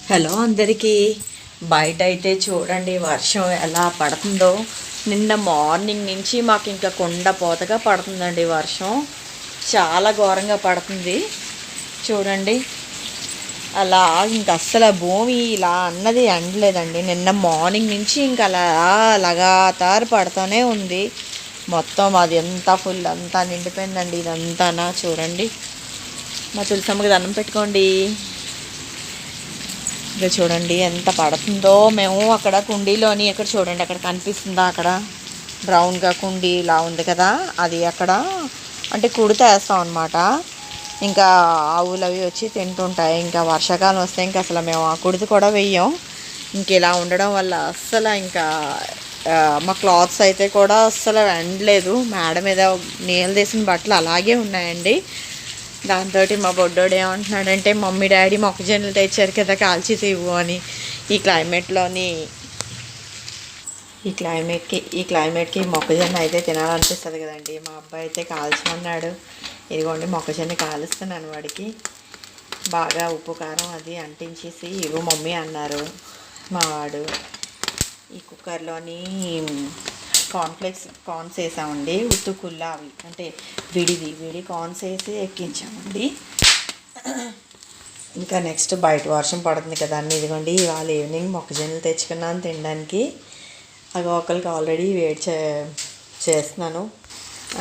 Hello అందరికీ. బయట అయితే చూడండి వర్షం ఎలా పడుతుందో. నిన్న మార్నింగ్ నుంచి మాకు ఇంకా కుండపోతగా పడుతుందండి వర్షం. చాలా ఘోరంగా పడుతుంది చూడండి. అలా ఇంక అస్సలు భూమి ఇలా అన్నది ఎండలేదండి. నిన్న మార్నింగ్ నుంచి ఇంకా అలా లగాతారు పడుతూనే ఉంది. మొత్తం అది ఎంత ఫుల్ అంతా నిండిపోయిందండి ఇదంతా. చూడండి, మా తులసమ్మకి దండం పెట్టుకోండి. ఇక చూడండి ఎంత పడుతుందో. మేము అక్కడ కుండీలోని ఎక్కడ చూడండి, అక్కడ కనిపిస్తుందా, అక్కడ బ్రౌన్గా కుండీ ఇలా ఉంది కదా, అది అక్కడ అంటే కుడితే వేస్తాం అనమాట. ఇంకా ఆవులు అవి వచ్చి తింటుంటాయి. ఇంకా వర్షాకాలం వస్తే ఇంకా అసలు మేము ఆ కుడితి కూడా వెయ్యం. ఇంక ఇలా ఉండడం వల్ల అస్సలు ఇంకా మా క్లాత్స్ అయితే కూడా అస్సలు ఎండలేదు. మేడ మీద నీళ్ళు తీసిన బట్టలు అలాగే ఉన్నాయండి. దాంతో మా బొడ్డోడు ఏమంటున్నాడంటే, మమ్మీ డాడీ మొక్కజొన్నలు తెచ్చారు కదా కాల్చి ఇవ్వు అని. ఈ క్లైమేట్కి మొక్కజొన్న అయితే తినాలనిపిస్తుంది కదండి. మా అబ్బాయి అయితే కాల్చమన్నాడు. ఇదిగోండి మొక్కజొన్న కాలుస్తున్నాను వాడికి. బాగా ఉప్పు కారం అది అంటించేసి ఇవ్వు మమ్మీ అన్నారు మా వాడు. ఈ కుక్కర్లోని కార్న్స్ వేసామండి. ఉత్తుకుల్లా అవి అంటే విడి కార్న్స్ వేసి ఎక్కించామండి. ఇంకా నెక్స్ట్ బయట వర్షం పడుతుంది కదా అన్నీ. ఇదిగోండి ఇవాళ ఈవినింగ్ మొక్కజొన్నలు తెచ్చుకున్నాను తినడానికి. అవి ఒకరికి ఆల్రెడీ చేస్తున్నాను.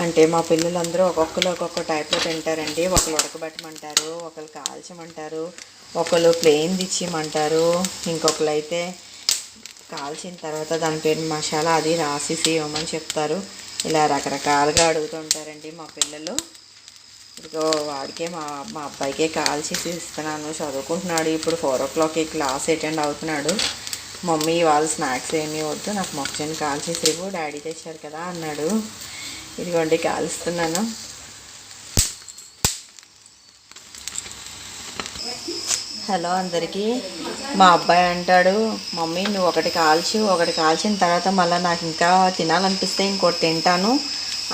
అంటే మా పిల్లలందరూ ఒక్కొక్క టైప్లో తింటారండి. ఒకరు ఉడకబెట్టమంటారు, ఒకరు కాల్చమంటారు, ఒకరు ప్లెయిన్ తెచ్చిమంటారు, ఇంకొకరు అయితే కాల్చిన తర్వాత దాని పేరు మసాలా అది రాసేసి ఇవ్వమని చెప్తారు. ఇలా రకరకాలుగా అడుగుతుంటారండి మా పిల్లలు. ఇదిగో వాడికే మా అబ్బాయికే కాల్చేసి ఇస్తున్నాను. చదువుకుంటున్నాడు ఇప్పుడు 4 o'clockకి క్లాస్ అటెండ్ అవుతున్నాడు. మమ్మీ వాళ్ళు స్నాక్స్ ఏమీ వద్దు, నాకు మొక్కజొన్న కాల్చేసి ఇవ్వు, డాడీ తెచ్చారు కదా అన్నాడు. ఇదిగోండి కాలుస్తున్నాను. హలో అందరికీ. మా అబ్బాయి అంటాడు, మమ్మీ నువ్వు ఒకటి కాల్చిన తర్వాత మళ్ళీ నాకు ఇంకా తినాలనిపిస్తే ఇంకోటి తింటాను,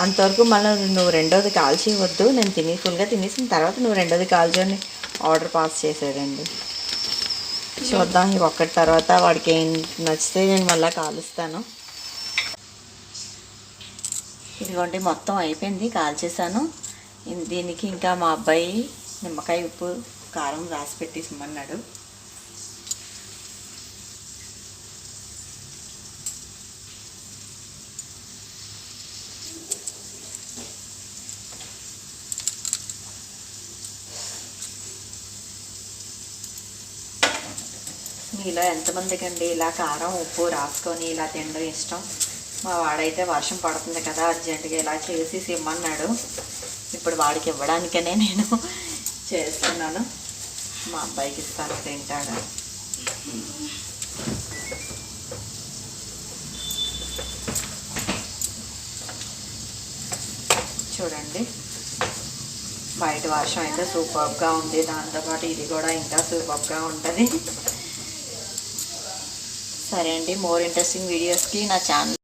అంతవరకు మళ్ళీ నువ్వు రెండోది కాల్చి వద్దు, నేను ఫుల్గా తినేసిన తర్వాత నువ్వు రెండోది కాల్చని ఆర్డర్ పాస్ చేసాడండి. చూద్దాం ఈ ఒక్కటి తర్వాత వాడికి ఏం నచ్చితే నేను మళ్ళీ కాలుస్తాను. ఇదిగోండి మొత్తం అయిపోయింది, కాల్చేసాను. దీనికి ఇంకా మా అబ్బాయి నిమ్మకాయ ఉప్పు కారం రాసి పెట్టేసిమన్నాడు. మీలో ఎంతమందికి అండి ఇలా కారం ఉప్పు రాసుకొని ఇలా తినడం ఇష్టం? మా వాడైతే వర్షం పడుతుంది కదా అర్జెంటుగా ఇలా చేసి ఇమ్మన్నాడు. ఇప్పుడు వాడికి ఇవ్వడానికనే నేను చేస్తున్నాను. మా అబ్బాయికి ఇస్తాను, తింటాడు. చూడండి బయట వర్షం అయితే సూపర్గా ఉంది. దాంతోపాటు ఇది కూడా ఇంకా సూపర్గా ఉంటుంది. సరే అండి, మోర్ ఇంట్రెస్టింగ్ వీడియోస్కి నా ఛానల్